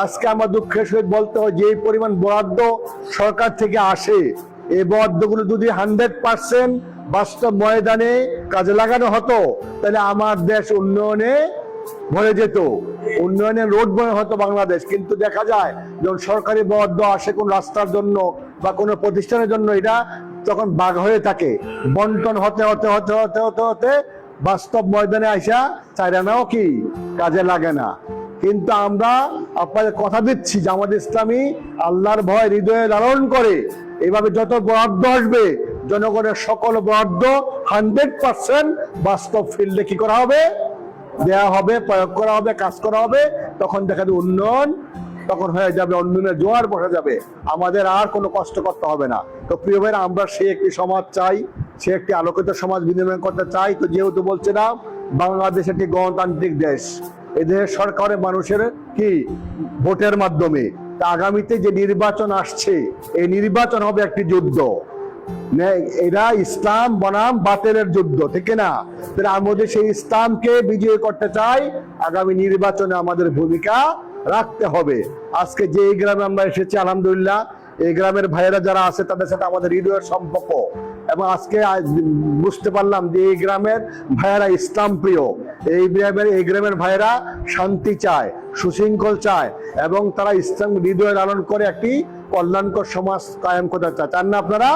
আজকে আমার দুঃখের সহিত বলতে হয় যে পরিমাণ বরাদ্দ সরকার থেকে আসে, এই বরাদ্দগুলো যদি 100% বাস্তব ময়দানে কাজে লাগানো হতো তাহলে আমার দেশ উন্নয়নে ভরে যেত, উন্নয়নের রোড বয়ে হতো বাংলাদেশ। কিন্তু দেখা যায় যখন সরকারি বরাদ্দ আসে কোন রাস্তার জন্য বা কোনো প্রতিষ্ঠানের জন্য, এটা তখন বাঘ হয়ে থাকে, বন্টন হতে হতে হতে হতে হতে হতে বাস্তব ময়দানে আইসা চাইরানাও কি কাজে লাগে না। কিন্তু আমরা আপনাদের কথা দিচ্ছি যে আমাদের ইসলামী আল্লাহর ভয় হৃদয়ে লালন করে এইভাবে যত বরাদ্দ আসবে জনগণের সকল বরাদ্দ 100% বাস্তব ফিল্ডে কি করা হবে, দেয়া হবে, প্রয়োগ করা হবে, কাজ করা হবে। তখন দেখা যাবে উন্নয়ন তখন হয়ে যাবে, উন্নয়নের জোয়ার বসে যাবে, আমাদের আর কোনো কষ্ট করতে হবে না। তো প্রিয় ভাইরা, আমরা সে একটি সমাজ চাই, সে একটি আলোকিত সমাজ বিনিময় করতে চাই। তো যেহেতু বলছিলাম বাংলাদেশ একটি গণতান্ত্রিক দেশ, এদের সরকারের মানুষের কি ভোটের মাধ্যমে, তা আগামীতে যে নির্বাচন আসছে এই নির্বাচন হবে একটি যুদ্ধ। এরা ইসলাম বনাম বাতিলের যুদ্ধ, ঠিক না? আমাদের সেই ইসলামকে বিজয় করতে চাই, আগামী নির্বাচনে আমাদের ভূমিকা রাখতে হবে। আজকে যে এই গ্রামে আমরা এসেছি আলহামদুলিল্লাহ, এই গ্রামের ভাইয়েরা যারা আছে তাদের সাথে আমাদের হৃদয়ের সম্পর্ক, এবং আজকে বুঝতে পারলাম যে এই গ্রামের ভাইয়েরা ইসলাম প্রিয়, এই গ্রামের ভাইয়েরা শান্তি চায়, সুশৃঙ্খল চায়, এবং তারা ইসলাম হৃদয়ে লালন করে একটি কল্যাণকর সমাজ কায়েম করতে চায়। চান না আপনারা?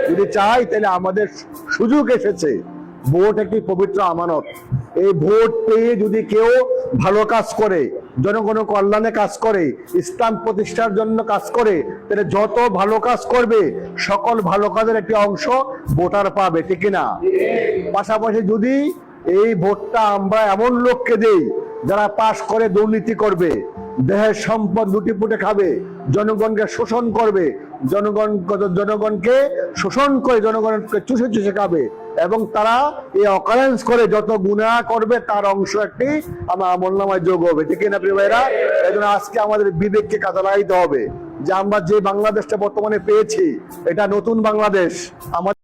যদি চাই তাহলে আমাদের সুযোগ এসেছে। ভোট একটি পবিত্র আমানত, এই ভোট পেয়ে যদি কেউ ভালো কাজ করে, জনগণের কল্যাণে কাজ করে, ইসলাম প্রতিষ্ঠার জন্য কাজ করে, তাহলে যত ভালো কাজ করবে সকল ভালো কাজের একটি অংশ ভোটার পাবে, ঠিক না? পাশাপাশি যদি এই ভোটটা আমরা এমন লোককে দেই যারা পাশ করে দুর্নীতি করবে, দেহের সম্পদ লুটিপুটে খাবে, জনগণকে শোষণ করবে, জনগণকে শোষণ করে জনগণকে চুষে চুষে খাবে, এবং তারা এই অকারেন্স করে যত গুনাহ করবে তার অংশ একটি আমার আমলনামায় যোগ হবে, ঠিক না প্রিয় ভাইরা? এই জন্য আজকে আমাদের বিবেককে কাজে লাগাইতে হবে যে আমরা যে বাংলাদেশটা বর্তমানে পেয়েছি এটা নতুন বাংলাদেশ। আমাদের